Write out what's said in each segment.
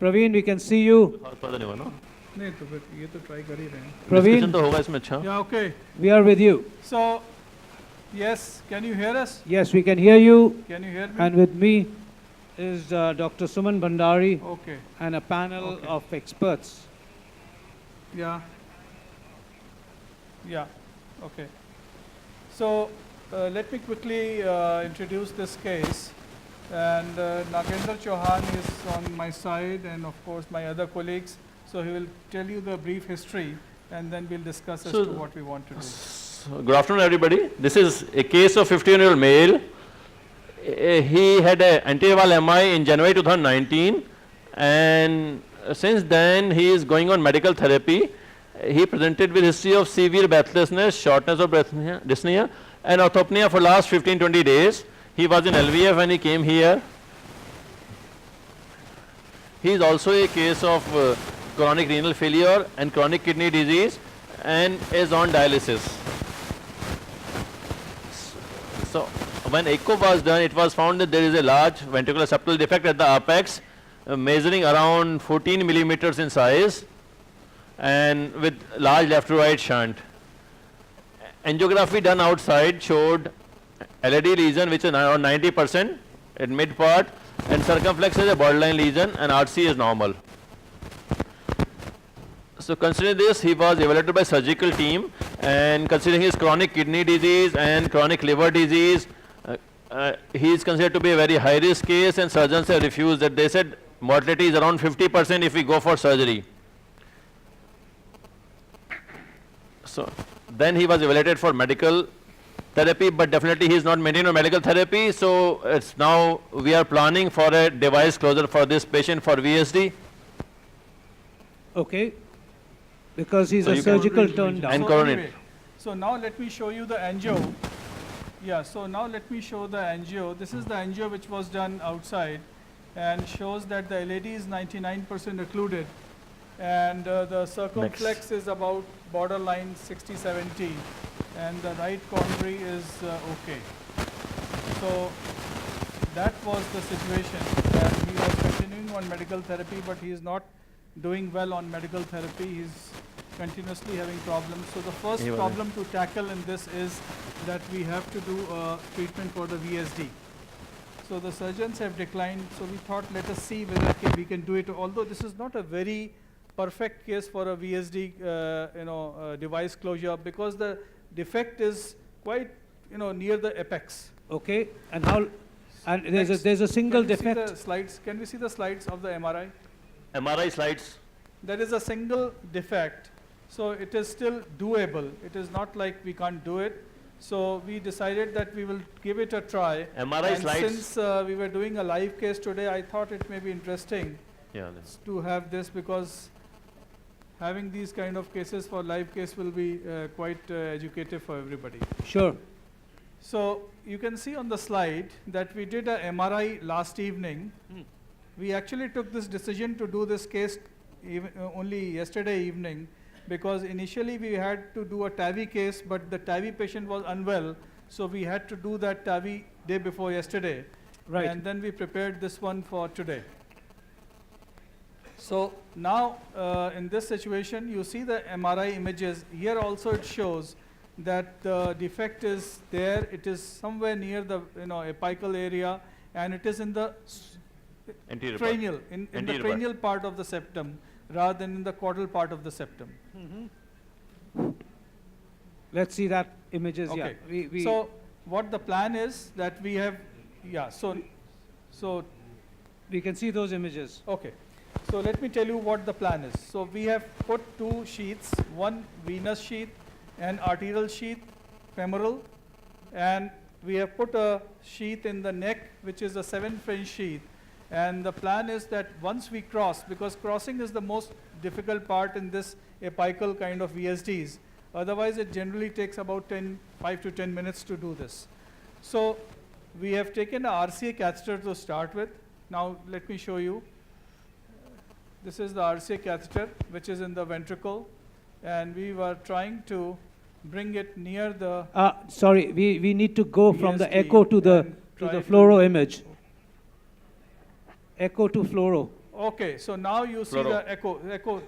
Praveen, we can see you. नहीं तो फिर ये तो ट्राई कर ही रहे हैं. Praveen, तो होगा इसमें अच्छा. Yeah, okay. we are with you. So, yes, can you hear us? Yes, we can hear you. Can you hear me? And with me is Dr. Suman Bhandari Okay. and a panel Okay. of experts. Yeah. Yeah. Okay. So, let me quickly introduce this case. And Nagendra Chauhan is on my side, and of course my other colleagues. So he will tell you the brief history, and then we'll discuss as to what we want to do. Good afternoon, everybody. This is a case of 15-year-old male. He had an antiviral MI in January 2019, and since then he is going on medical therapy. He presented with history of severe breathlessness, shortness of breath, dyspnea, and orthopnea for last 15-20 days. He was in LVF when he came here. He is also a case of chronic renal failure and chronic kidney disease, and is on dialysis. So when echo was done, it was found that there is a large ventricular septal defect at the apex, measuring around 14 millimeters in size, and with large left to right shunt. Angiography done outside showed LAD lesion which is around 90% at mid part, and circumflex is a borderline lesion, and RC is normal. So considering this, he was evaluated by surgical team, and considering his chronic kidney disease and chronic liver disease, he is considered to be a very high risk case, and surgeons have refused that. They said mortality is around 50% if we go for surgery. So then he was evaluated for medical therapy, but definitely he is not maintained on medical therapy. So it's now we are planning for a device closure for this patient for VSD. Okay. Because he's So a you can- surgical turn down. And So coronate. anyway, so now let me show you the angio. Yeah, so now let me show the angio. This is the angio which was done outside, and shows that the LAD is 99% occluded, and the circumflex is about borderline 60-70, and the right coronary is okay. So that was the situation, and he was continuing on medical therapy, but he is not doing well on medical therapy. He's continuously having problems. So the first problem to tackle in this is that we have to do a treatment for the VSD. So the surgeons have declined, so we thought let us see whether we can do it, although this is not a very perfect case for a VSD device closure, because the defect is quite near the apex. Okay. And how? And Next, there's a single can we see defect. the slides? Can we see the slides of the MRI? MRI slides. There is a single defect, so it is still doable. It is not like we can't do it. So we decided that we will give it a try. MRI and slides. since we were doing a live case today, I thought it may be interesting to have this, because having these kind of cases for live case will be quite educative for everybody. Sure. So you can see on the slide that we did a MRI last evening. We actually took this decision to do this case only yesterday evening, because initially we had to do a TAVI case, but the TAVI patient was unwell, so we had to do that TAVI day before yesterday. Right. And then we prepared this one for today. So now in this situation, you see the MRI images. Here also it shows that the defect is there. It is somewhere near the apical area, and it is in the Anterior part. cranial, in the Anterior cranial part of the septum, rather than in the caudal part of the septum. Let's see that images. Okay. Yeah. We So what the plan is that we have, so we can see those images. okay. So let me tell you what the plan is. So we have put two sheaths, one venous sheath and arterial sheath, femoral, and we have put a sheath in the neck, which is a 7 French sheath. And the plan is that once we cross, because crossing is the most difficult part in this apical kind of VSDs, otherwise it generally takes about 5 to 10 minutes to do this. So we have taken a RCA catheter to start with. Now let me show you. This is the RCA catheter, which is in the ventricle, and we were trying to bring it near the Sorry, we need to go from the VSD echo to the and try fluoro image. Oh. Echo to fluoro. Okay, so now you see Fluoro. the echo,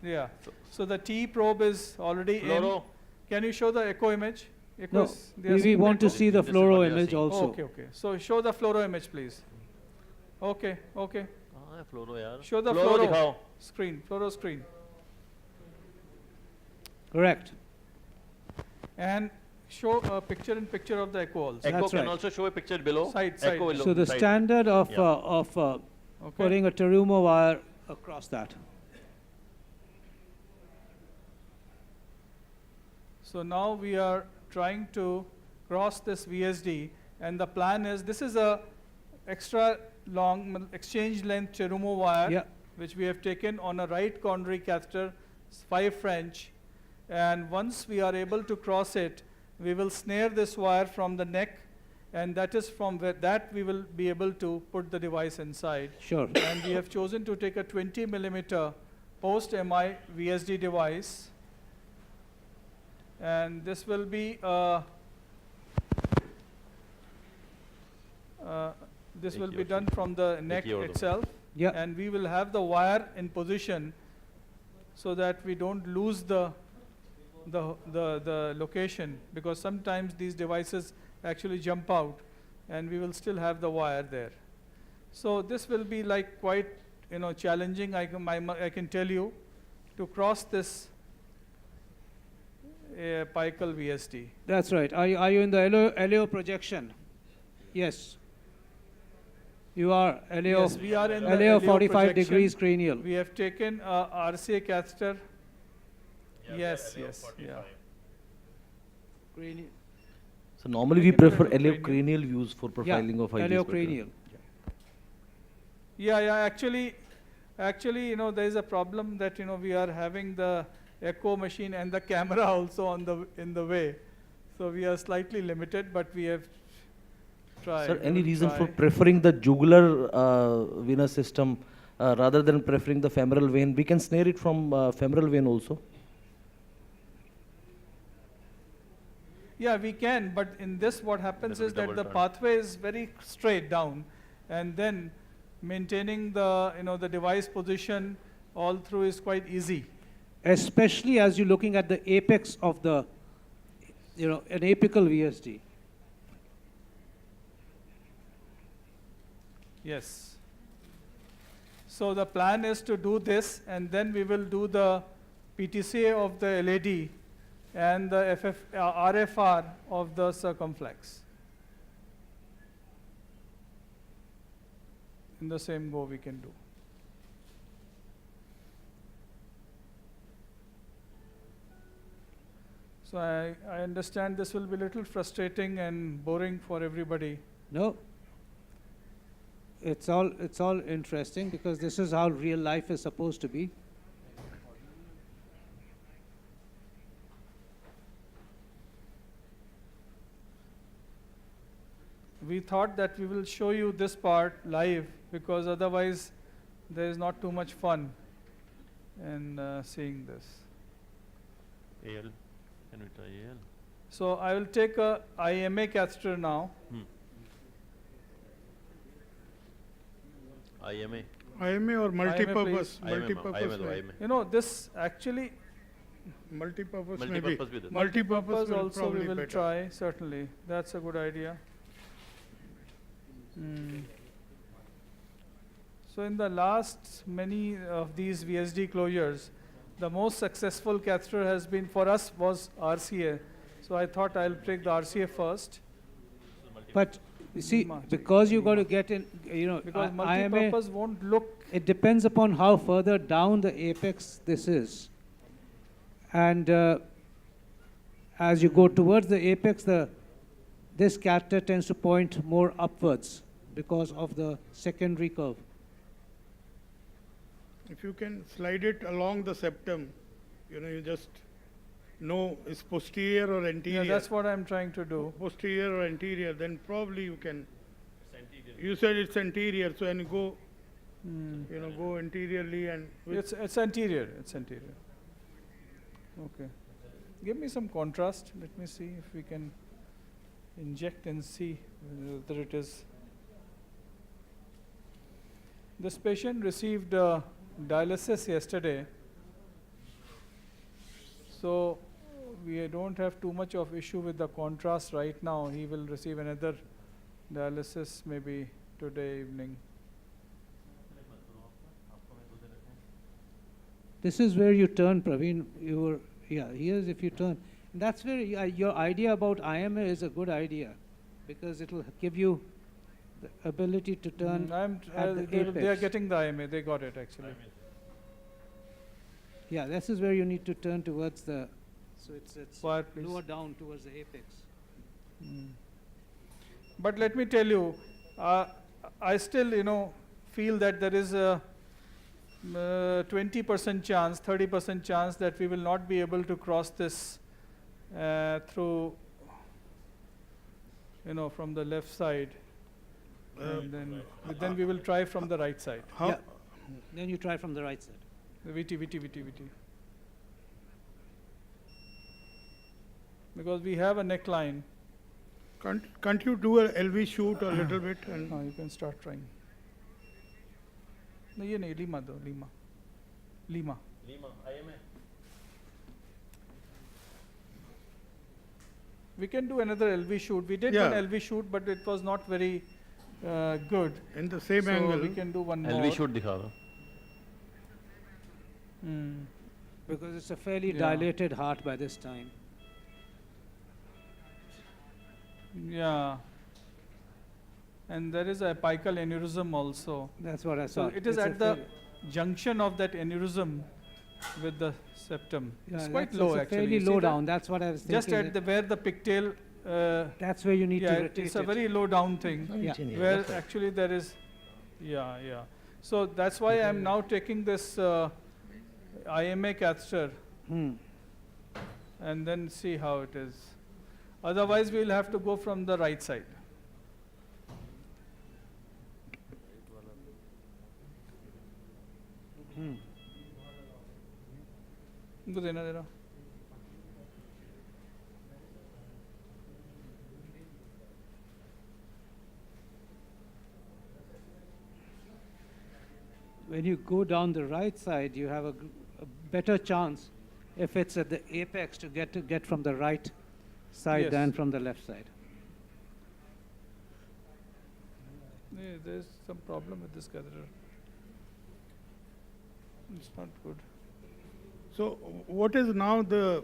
yeah. So the T probe is already in. Fluoro. Can you show the echo image? Echo No, is- they are we seeing want to echo? see the This is what fluoro we are image seeing. also. Okay, okay. So show the fluoro image, please. Okay, okay. कहाँ है fluoro यार? Show the Fluoro fluoro दिखाओ. screen, fluoro screen. Correct. And show a picture in picture of the echo also. Echo That's can right. also show a picture below. Side. Echo will So look the side. standard of, Yeah. Okay. putting a Terumo wire across that. So now we are trying to cross this VSD, and the plan is, this is a extra long exchange length Cherumo wire, Yeah. which we have taken on a right coronary catheter, 5 French, and once we are able to cross it, we will snare this wire from the neck, and that is from where that we will be able to put the device inside. Sure. And we have chosen to take a 20 millimeter post-MI VSD device. And this will be this will be done from the neck Dekhiye wo to. itself, Yeah. and we will have the wire in position so that we don't lose the location, because sometimes these devices actually jump out, and we will still have the wire there. So this will be like quite challenging. I can tell you, to cross this apical VSD. That's right. Are you in the LEO projection? Yes. You are LEO. Yes, we are in the LEO LEO 45 projection. degrees cranial. We have taken a RCA catheter. Yes, yeah. Cranial. So normally we Taken prefer LEO LEO cranial. cranial views for profiling of high LEO risk cranial. Yeah, actually, there is a problem that, we are having the echo machine and the camera also in the way. So we are slightly limited, but we have tried. Sir, any we will reason for try. preferring the jugular venous system rather than preferring the femoral vein? We can snare it from femoral vein also. Yeah, we can, but in this what happens Little is bit that the double turn. pathway is very straight down, and then maintaining the the device position all through is quite easy. Especially as you're looking at the apex of the, an apical VSD. Yes. So the plan is to do this, and then we will do the PTCA of the LAD and the RFR of the circumflex. In the same go we can do. So I understand this will be a little frustrating and boring for everybody. No. It's all interesting because this is how real life is supposed to be. We thought that we will show you this part live, because otherwise there is not too much fun in seeing this. AL. Can we try AL? So I will take a IMA catheter now. IMA. IMA or multi-purpose? please. Multi-purpose. IMA. maybe. This actually Multi-purpose maybe. Multi-purpose भी दे दो. Multi-purpose will also we probably will better. try, certainly. That's a good idea. So in the last many of these VSD closures, the most successful catheter has been for us was RCA. So I thought I'll take the RCA first, But you see, Much. because you got to get in, because IMA, multi-purpose won't look. it depends upon how further down the apex this is. And as you go towards the apex, this catheter tends to point more upwards because of the secondary curve. If you can slide it along the septum, you just know it's posterior or anterior. Yeah, that's what I'm trying to do. Posterior or anterior, then probably you can. You said it's anterior, so when you go, go anteriorly and. with- It's anterior. It's anterior. Okay. Give me some contrast. Let me see if we can inject and see whether it is. This patient received dialysis yesterday, so we don't have too much of issue with the contrast right now. He will receive another dialysis maybe today evening. This is where you turn, Praveen. Here's if you turn. That's where your idea about IMA is a good idea, because it will give you the ability to turn at the They are apex. getting the IMA. They got it actually. Yeah, this is where you need to turn towards the, so it's Wire, please. lower down towards the apex. But let me tell you, I still, feel that there is a 20% chance, 30% chance that we will not be able to cross this through, from the left side, and then we will try from the right side. How, Yeah. Then you try from the right side. The VT. Because we have a neckline. can't you do a LV shoot a little bit and You can start trying. No, ये नहीं, Lima दो, Lima. We can do another LV shoot. We did Yeah. one LV shoot, but it was not very good. in the same So angle? we can do one more. LV shoot दिखा दो. Because it's a fairly Yeah. dilated heart by this time. Yeah. And there is a apical aneurysm also. That's what I So saw. it is at the junction of that aneurysm with the septum. It's quite low actually. Fairly You see low that? down. That's what I was thinking. Just at where the pigtail. That's where you need to Yeah, rotate it's a it. very low down thing. Yeah. Where actually there is. Yeah. So that's why I'm now taking this IMA catheter and then see how it is. Otherwise, we'll have to go from the right side. इनको देना जरा. When you go down the right side, you have a better chance if it's at the apex to get from the right side Yes. than from the left side. Yeah, there's some problem with this catheter. It's not good. So what is now the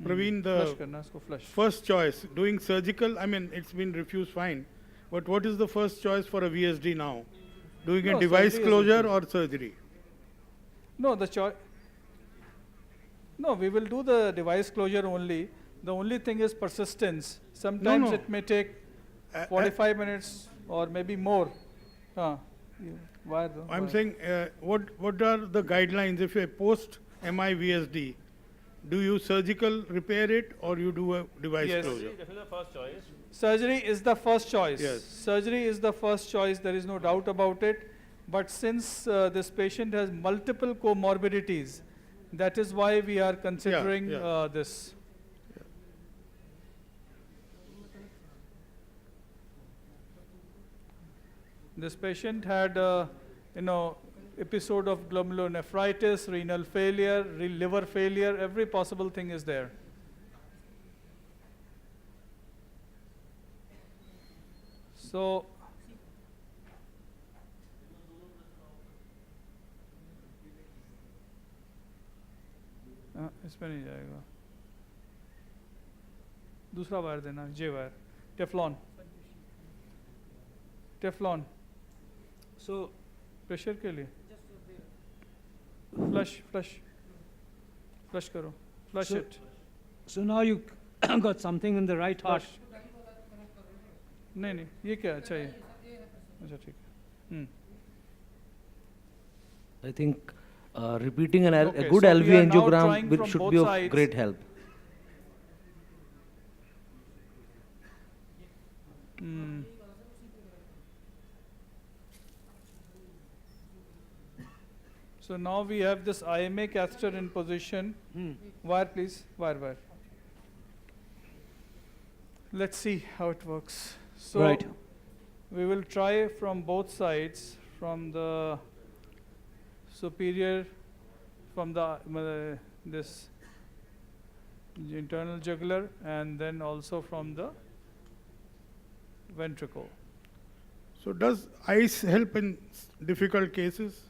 Praveen Flush the करना इसको flush. first choice? Doing surgical? I mean, it's been refused, fine. But what is the first choice for a VSD now? Doing a No, device surgery is closure okay. or surgery? No, the choice. No, we will do the device closure only. The only thing is persistence. Sometimes no. it may take Uh, 45 minutes or maybe more. Why though? I'm Why? saying, what are the guidelines if a post MI VSD? Do you surgical repair it or you do a device Yes. closure? Surgery is the first choice. Yes. Surgery is the first choice, there is no doubt about it. But since this patient has multiple comorbidities, that is why we are considering yeah. this. This patient had, episode of glomerulonephritis, renal failure, liver failure, every possible thing is there. So, इसमें नहीं जाएगा. दूसरा wire देना, J wire, Teflon. Teflon. So pressure के लिए. Flush करो. Flush So- it. so now you got something in the right heart. नहीं, ये क्या? अच्छा ये. अच्छा ठीक है. I think repeating a Okay, good so LV we are now angiogram trying from should both be of sides. great help. So now we have this IMA catheter in position. Wire please, wire. Let's see how it works. So Right. we will try from both sides, from the superior, from the this internal jugular, and then also from the ventricle. So does ice help in difficult cases?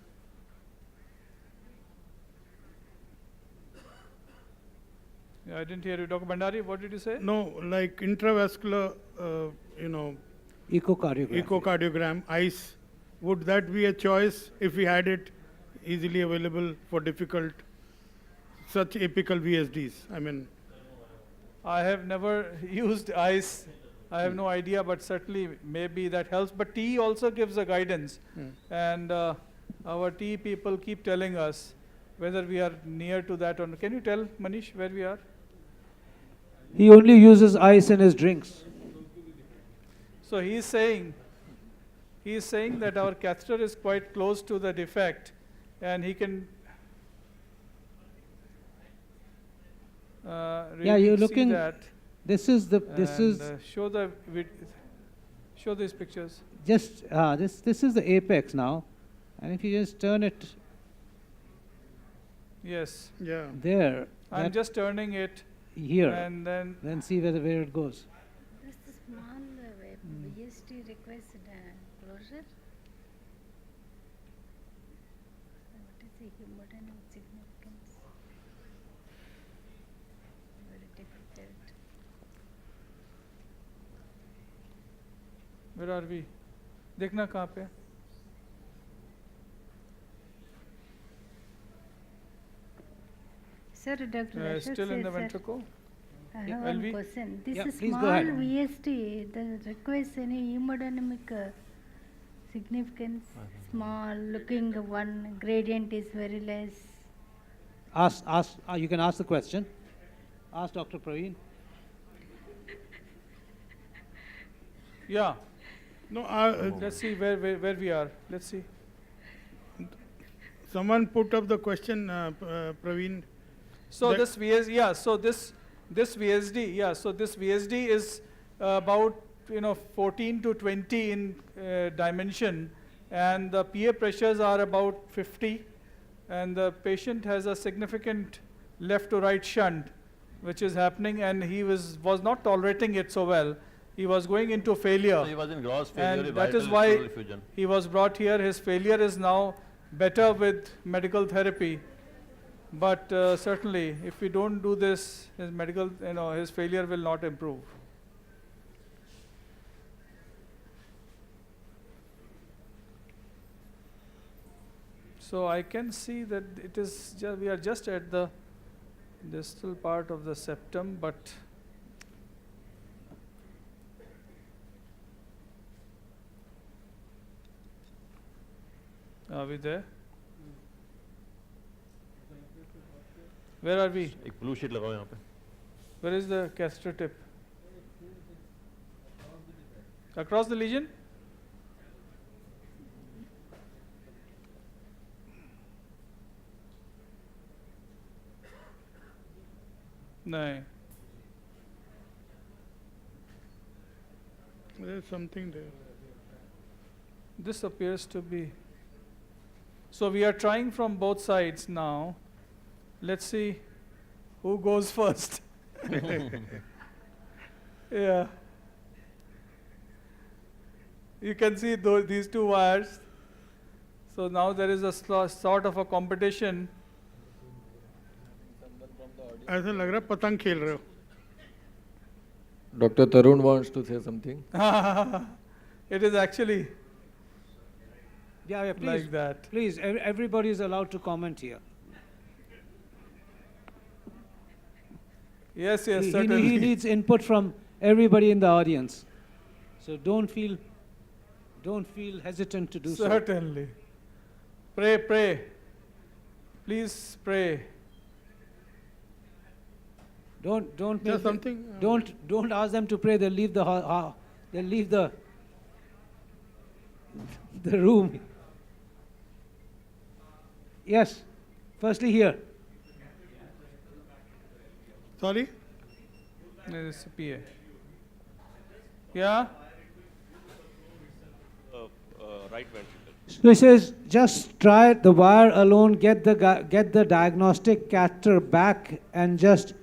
Yeah, I didn't hear you, Dr. Bhandari. What did you say? No, like intravascular, Echocardiogram. echocardiogram, ice, would that be a choice if we had it easily available for difficult, such apical VSDs? I mean, I have never used ice. I have no idea, but certainly maybe that helps. But TE also gives a guidance, and our TE people keep telling us whether we are near to that or not. Can you tell Manish where we are? He only uses ice in his drinks. So he is saying that our catheter is quite close to the defect, and he can really Yeah, you're see looking. that. This is the. This is show these pictures. just. This is the apex now, and if you just turn it Yes, yeah. there, I'm that just turning it, here, and then then see where it goes. Does the small VST requires closure? What is the hemodynamic significance? Very difficult. where are we? देखना कहाँ पे? Sir, Dr. Rashid Still in the says, sir, ventricle. I have Yeah, one LV? question. This Yeah, is please go small ahead. VST, does it requires any hemodynamic significance? Small, looking one, gradient is very less. Ask. You can ask the question. Ask Dr. Praveen. Yeah. No, Let's see where we are. Let's see. someone put up the question, Praveen. So That- this VSD, yeah. So this VSD, yeah. So this VSD is about 14 to 20 in dimension, and the PA pressures are about 50, and the patient has a significant left to right shunt, which is happening, and he was not tolerating it so well. He was going into failure. So he was in gross failure. And that is why he was brought here. His failure is now better with medical therapy. But certainly, if we don't do this, his failure will not improve. So I can see that it is we are just at the distal part of the septum, but are we there? Where are we? एक blue sheet लगाओ यहाँ पे. Where is the catheter tip? Across the lesion? No. There's something there. This appears to be. So we are trying from both sides now. Let's see who goes first. Yeah. You can see these two wires. So now there is a sort of a competition. ऐसा लग रहा है पतंग खेल रहे हो. Dr. Tarun wants to say something. It is actually Yeah, please. like that. Please, everybody is allowed to comment here. Yes, He certainly. needs input from everybody in the audience. So don't feel hesitant to do so. Certainly. Pray. Please pray. Don't There's make something. don't ask them to pray. They'll leave they'll leave the room. Yes. Firstly here. Sorry. This is PA. Yeah. Right ventricle. So he says, just try the wire alone, get the diagnostic catheter back, and just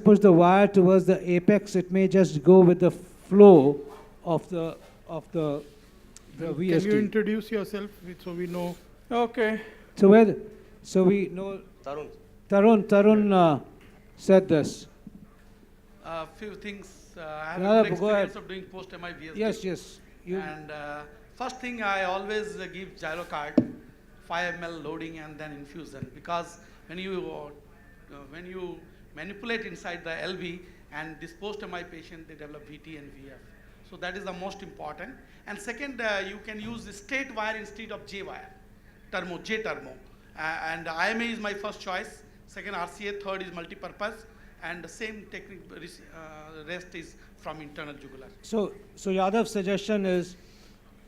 push the wire towards the apex. It may just go with the flow of the VSD. Can you introduce yourself so we know? Okay. So we know. Tarun said this. A few things. I have No, a good go ahead. experience of doing post-MI VSD. Yes. And first thing, I always give gyrocard, 5 ml loading and then infusion, because when you manipulate inside the LV and this post-MI patient, they develop VT and VF. So that is the most important. And second, you can use the straight wire instead of J wire, J termo. And IMA is my first choice. Second RCA, third is multi-purpose, and the same technique rest is from internal jugular. So Yadav's suggestion is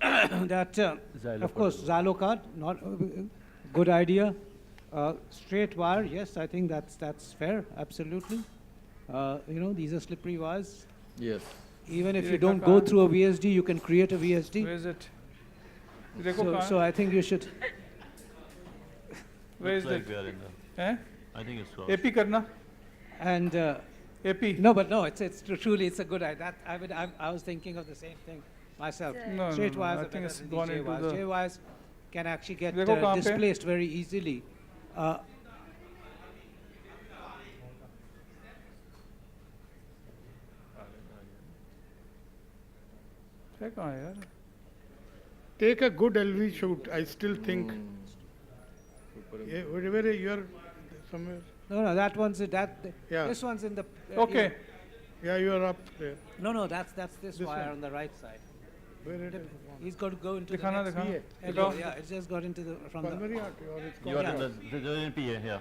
that, of course, Xylocard, not good idea. Straight wire, yes, I think that's fair, absolutely. These are slippery wires. Yes. Even if you don't go through a VSD, you can create a VSD. Where is it? So I think you should. Where is Looks it? like we are in the- Eh? I think it's close. AP karna? And AP. no, it's truly it's a good idea. I was thinking of the same thing myself. No, Straight no, wires I are think better it's than gone the J into wires. the- J wires can actually get देखो कहाँ पे? displaced very easily. है कहाँ है यार? Take a good LV shoot. I still think. Yeah, wherever you are, somewhere. No, that one's that. Yeah. This one's in the. Okay. Yeah, you are up there. No, that's this wire one. on the right side. Where it is? He's got to go into दिखाना the next. दिखाना. Hello, yeah, it's just got into the from the. Primary artery or it's You called are in the in PA, yeah.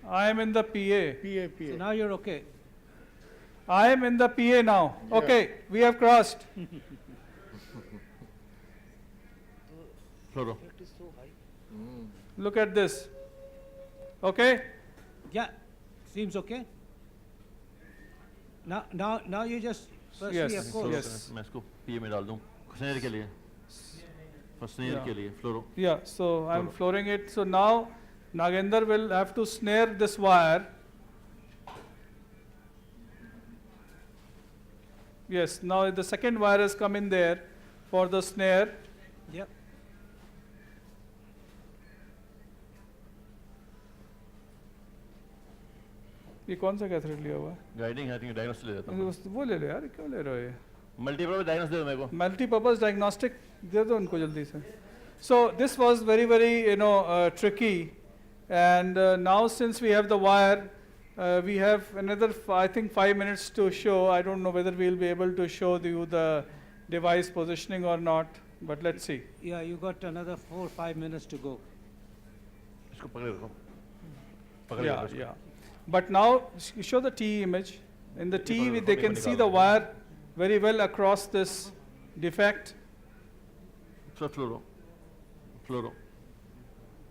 I am in the PA. PA. So now you're okay. I am in the PA now. Okay, we have crossed. Fluoro. Look at this. Okay? Yeah, seems okay. Now you just firstly, Yes, of course. yes. मैं इसको PA में डाल दूँ snare के लिए snare Yeah. के लिए फ्लोरो Yeah, so I'm flooring it. So now Nagendra will have to snare this wire. Yes, now the second wire has come in there for the snare. Yep. ये कौन सा कैथरेट लिया हुआ है? गाइडिंग है डायग्नोस ले लेता हूँ वो ले लो यार, क्यों ले रहे हो ये? मल्टीपल डायग्नोस दे दो मेरे को Multi-purpose diagnostic दे दो उनको जल्दी से. So this was very tricky, and now since we have the wire, we have another I think 5 minutes to show. I don't know whether we'll be able to show you the device positioning or not, but let's see. Yeah, you got another 4 or 5 minutes to go. इसको पकड़े रखो पकड़े Yeah, रखो इसको। yeah. But now show the TE image. In the TE they can see the wire very well across this defect. सब फ्लोरो फ्लोरो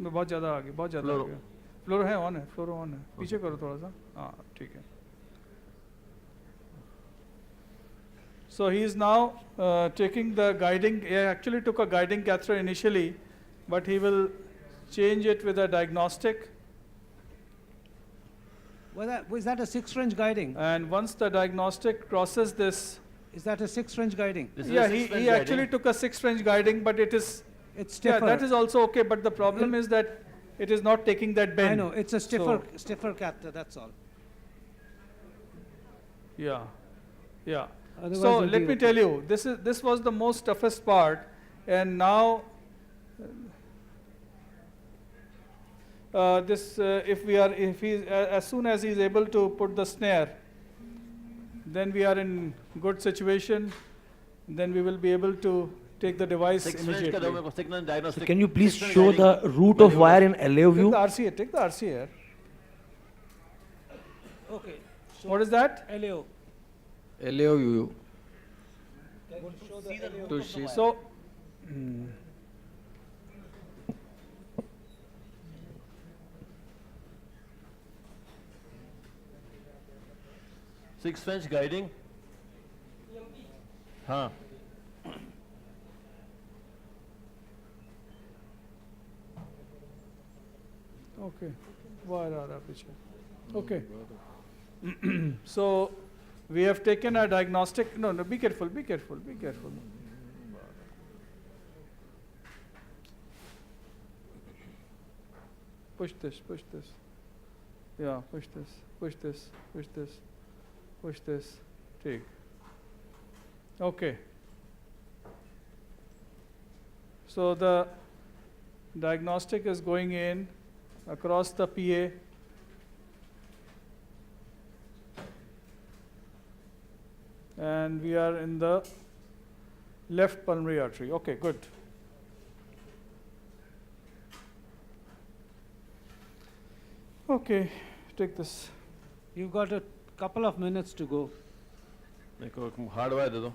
बहुत ज़्यादा आ गया, बहुत ज़्यादा आ Fluoro. गया. फ्लोरो है ऑन है, फ्लोरो ऑन है. पीछे करो थोड़ा सा. हाँ, ठीक है. So he is now taking the guiding. He actually took a guiding catheter initially, but he will change it with a diagnostic. Was that a 6-French guiding? And once the diagnostic crosses this, Is that a 6-French guiding? This is yeah, a he six-French actually guiding. took a 6 French guiding, but it is It's yeah, stiffer. that is also okay. But the problem is that it is not taking that bend. I know, it's a stiffer catheter, that's all. Yeah, yeah. Otherwise So it'll let be me okay. tell you, this was the most toughest part, and now if he as soon as he is able to put the snare, then we are in good situation. Then we will be able to take the device Six French का दो immediately. मेरे को signal diagnostic Can you please six French show guiding. the route of wire in LAO Take view? the RCA. Take the RCA. Okay. What is that? LAO. LAO you. To see. So. Six French guiding हाँ Okay. Wire aa raha piche. Okay. So we have taken a diagnostic. No, be careful, be careful, be careful. Push this, push this. Yeah, push this, push this, push this, push this. Take. Okay. So the diagnostic is going in across the PA. And we are in the left pulmonary artery. Okay, good. Okay, take this. You've got a couple of minutes to go. देखो hard wire दे दो.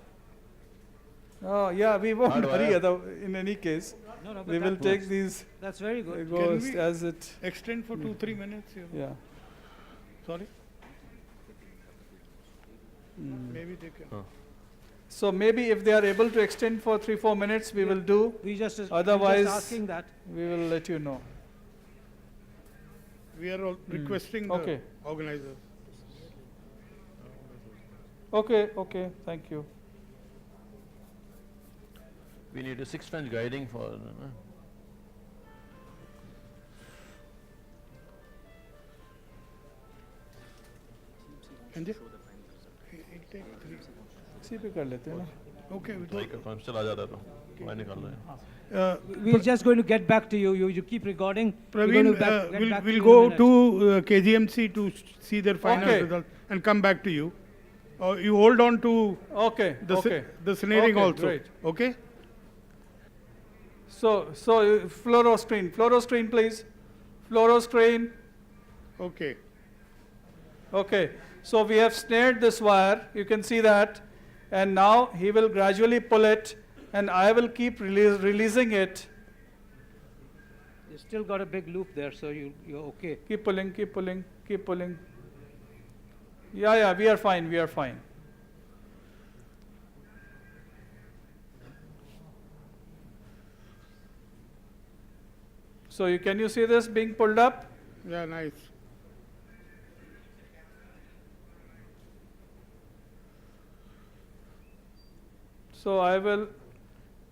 Oh, yeah, we won't Hard hurry wire. in any case. No, no, but We will that take works. these That's very good. goes we- as it. Extend for 2-3 minutes. You know. Yeah. Sorry. Maybe they can. So maybe if they are able to extend for 3-4 minutes, we will do. We just Otherwise- just asking that. We will let you know. We are all requesting the Okay. organizers. Okay, okay, thank you. We need a 6-French guiding for. And they- It'll take 3. इसी पे कर लेते हैं ना. Okay. we try करता हूँ चला जाता तो मैं निकाल रहा हूँ. We're just going to get back to you. You keep recording. We're going Praveen, to get back to we'll you go in a minute. to KGMC to see their final Okay. result and come back to you. You hold on to Okay, the okay. the snaring Okay, also. great. Okay. So fluoroscreen, please. Fluoroscreen. Okay. Okay, so we have snared this wire, you can see that, and now he will gradually pull it, and I will keep releasing it. You still got a big loop there, so you're okay. Keep pulling, keep pulling, keep pulling. Yeah, we are fine, we are fine. So can you see this being pulled up? Yeah, nice. So I will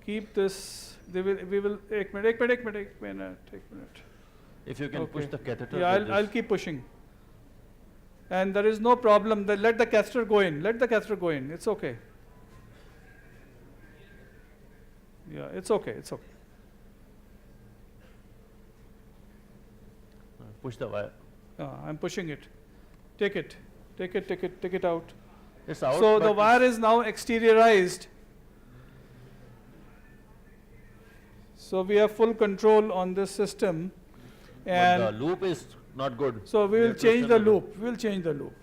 keep this, we will, एक minute. If you can push Okay. the catheter. Yeah, with I'll this. keep pushing. And there is no problem, let the catheter go in, let the catheter go in, it's okay. Yeah, it's okay, it's okay. Push the wire. I'm pushing it. Take it, take it out. It's out. So but the wire is now exteriorized. So we have full control on this system. but And the loop is not good. so we will have to change the extend loop, we will change the loop.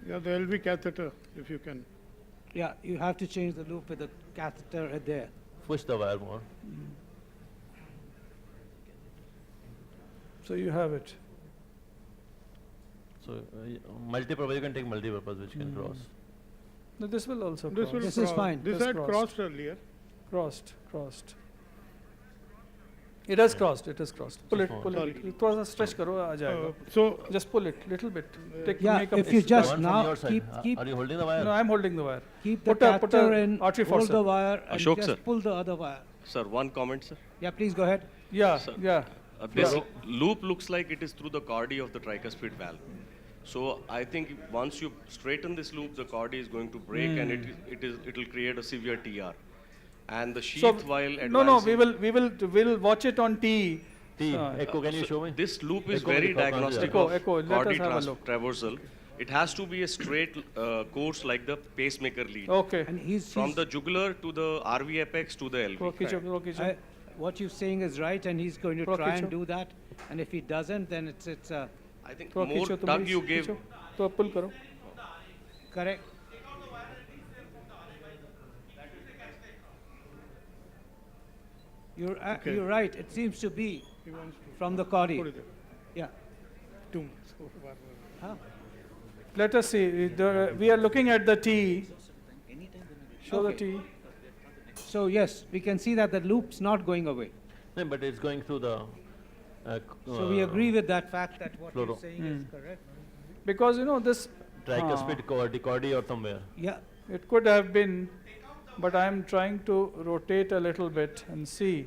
Yeah, the LV catheter, if you can. Yeah, you have to change the loop with the catheter there. Push the wire more. So you have it. So multi-purpose, you can take multi-purpose which can cross. No, this will also This cross. will This is cross. fine. This This had crossed. crossed earlier. Crossed. It has crossed, it has crossed. Pull it, Sorry. pull it. थोड़ा सा stretch करो, आ जाएगा. So Just pull it, little bit. Take, Yeah, make a if you push. just One from now your side. keep Are you holding the wire? No, I'm holding the wire. keep the put a catheter in, artery hold forcer. the wire, and Ashok, just sir. pull the other wire. Sir, one comment, sir. Yeah, please go ahead. Yeah, yeah. This loop looks like it is through the cardi of the tricuspid valve. So I think once you straighten this loop, the cardi is going to break and it will create a severe TR. And the sheath So while advancing. no, we will watch it on T. T. Echo, can you show me? This loop is Echo very दिखाओ, diagnostic Echo, of echo, let cardi us have a look. traversal. It has to be a straight course like the pacemaker lead. Okay. And he's From the jugular to the RV apex to the LV. Ro खींचो. what you're saying is right, and he's going to Throw try and खींचो. do that. And if he doesn't, then it's I think थोड़ा more खींचो तुम tug भी, you give, खींचो. तो pull करो. correct. Okay. You're right. It seems to be he wants to from the cardi. put it there. Yeah. 2 months. So far. Huh? Let us see. We are looking at the T. Show the Okay. T. So yes, we can see that the loop's not going away. No, but it's going through the So we agree with that fact that what fluoro. you're saying is correct. Because you know this, Tricuspid cordy or somewhere. Yeah. it could have been, but I am trying to rotate a little bit and see.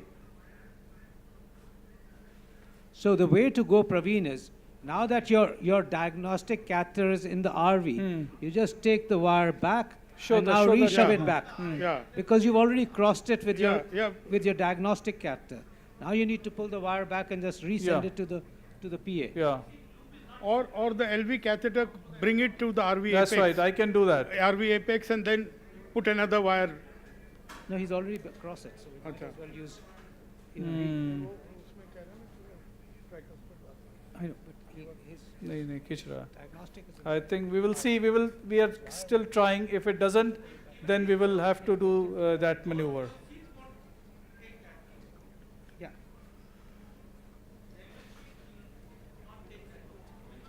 So the way to go, Praveen, is now that your diagnostic catheter is in the RV, you just take the wire back and now reshove it back. Yeah. Because you've already crossed it with Yeah, yeah. with your diagnostic catheter. Now you need to pull the wire back and just resend Yeah. it to the PA. Yeah, Or the LV catheter, bring it to the RV that's apex. right. I can do that. RV apex and then put another wire. No, he's already crossed it, so we might Okay. as well use. You know, I know, but his नहीं नहीं खींच रहा है. diagnostic is. I think we will see. We are still trying. If it doesn't, then we will have to do that maneuver. Yeah.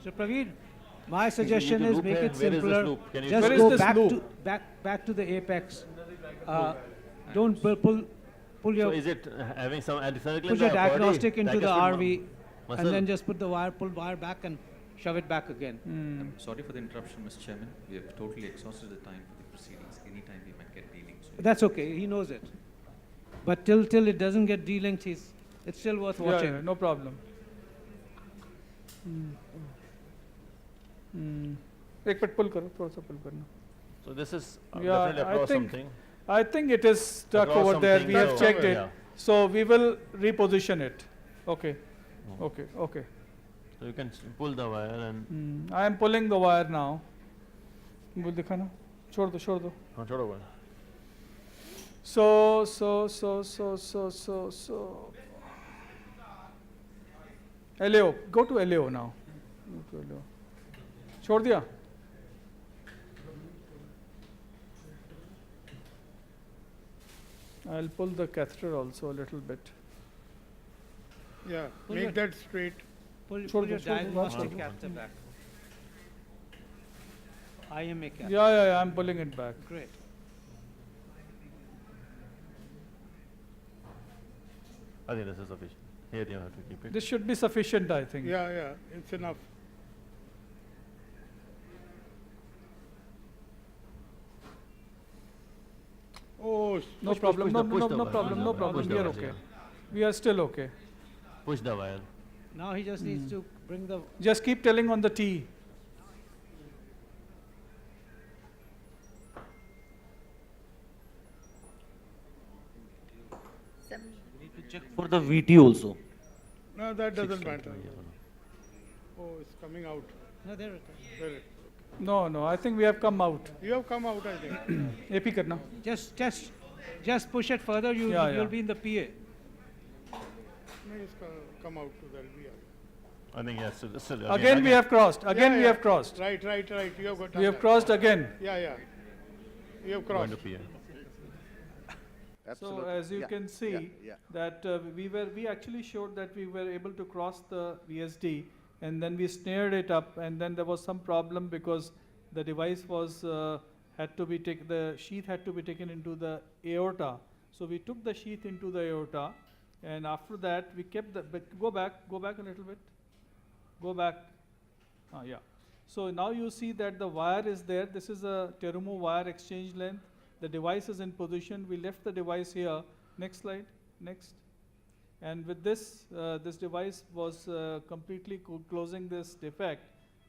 So Praveen, my suggestion the is loop make here. it Where is this simpler. loop? Can you Just Where is go this back loop? to back to the apex. Don't pull So your is it having some anticyclin? put your diagnostic into the RV muscle? and then just pull wire back and shove it back again. I'm sorry for the interruption, Mr. Chairman. We have totally exhausted the time for the proceedings. Anytime we might get dealings. That's okay. He knows it. But till it doesn't get delinked, it's still worth Yeah, watching. yeah, no problem. एक minute pull करो, थोड़ा सा pull करना. So this is Yeah, definitely I across think something. I think it is stuck Across over there. something, We have so- checked it. Yeah. So we will reposition it. Okay. Okay. Okay. So you can pull the wire and I am pulling the wire now. वो दिखा ना? छोड़ दो. हाँ, छोड़ो wire. So. LAO. Go to LAO now. Go to LAO. छोड़ दिया? I'll pull the catheter also a little bit. Yeah, Pull make your- that straight. Pull your छोड़ दो. diagnostic catheter back. IMA catheter. Yeah, I'm pulling it back. Great. I think this is sufficient. Here you have to keep it. This should be sufficient, I think. Yeah, it's enough. Oh, No Push, problem. push No the wire. problem. No problem. Push the We are wire, okay. yeah. We are still okay. Push the wire. Now he just needs to bring the. Just keep telling on the T. Check for the VT also. no, that doesn't matter. Oh, it's coming out. No, there it is. There it- No, I think we have come out. You have come out, I think. AP करना. Just push it further. Yeah. You'll be in the PA. No, it's come out to the LV. I think yes. Still, Again we have crossed. Again Yeah, we yeah. have crossed. Right. You have got We have that. crossed again. Yeah. You have going crossed. to PA. So as you can see that we actually showed that we were able to cross the VSD, and then we snared it up, and then there was some problem because the device was the sheath had to be taken into the aorta. So we took the sheath into the aorta, and after that we kept go back a little bit. Go back. Yeah. So now you see that the wire is there. This is a Terumo wire exchange length. The device is in position. We left the device here. Next slide. Next. And with this, this device was completely closing this defect,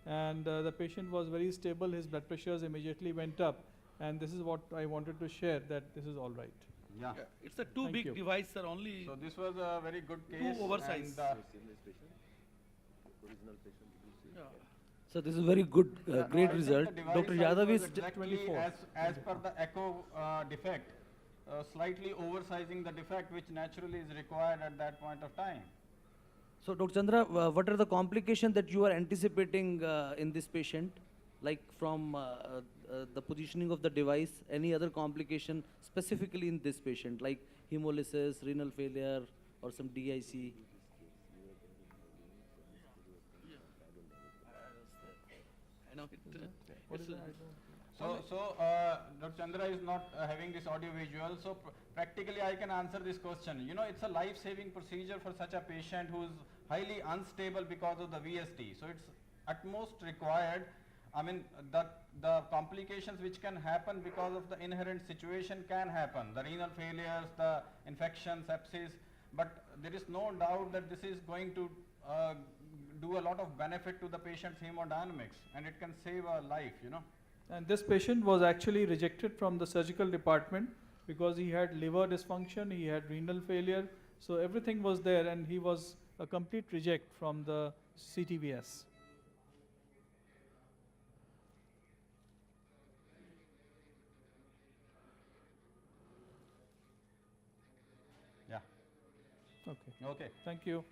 and the patient was very stable. His blood pressures immediately went up, and this is what I wanted to share, that this is all right. Yeah. It's a too Thank big you. device, sir, only So this was a very good case. oversized. and, So this is very good, no, I great think result. the device Dr. size Yadav was is exactly 24. as per the echo defect, slightly oversizing the defect which naturally is required at that point of time. So, Dr. Chandra, what are the complications that you are anticipating in this patient, like from the positioning of the device, any other complication specifically in this patient, like hemolysis, renal failure, or some DIC? So, Dr. Chandra is not having this audio visual, so practically I can answer this question. You know, it's a life-saving procedure for such a patient whose highly unstable because of the VSD. So it's at most required. I mean, the complications which can happen because of the inherent situation can happen, the renal failures, the infections, sepsis, but there is no doubt that this is going to do a lot of benefit to the patient's hemodynamics, and it can save a life, you know. And this patient was actually rejected from the surgical department because he had liver dysfunction, he had renal failure, so everything was there, and he was a complete reject from the CTVS. Yeah. Okay. Okay. Thank you.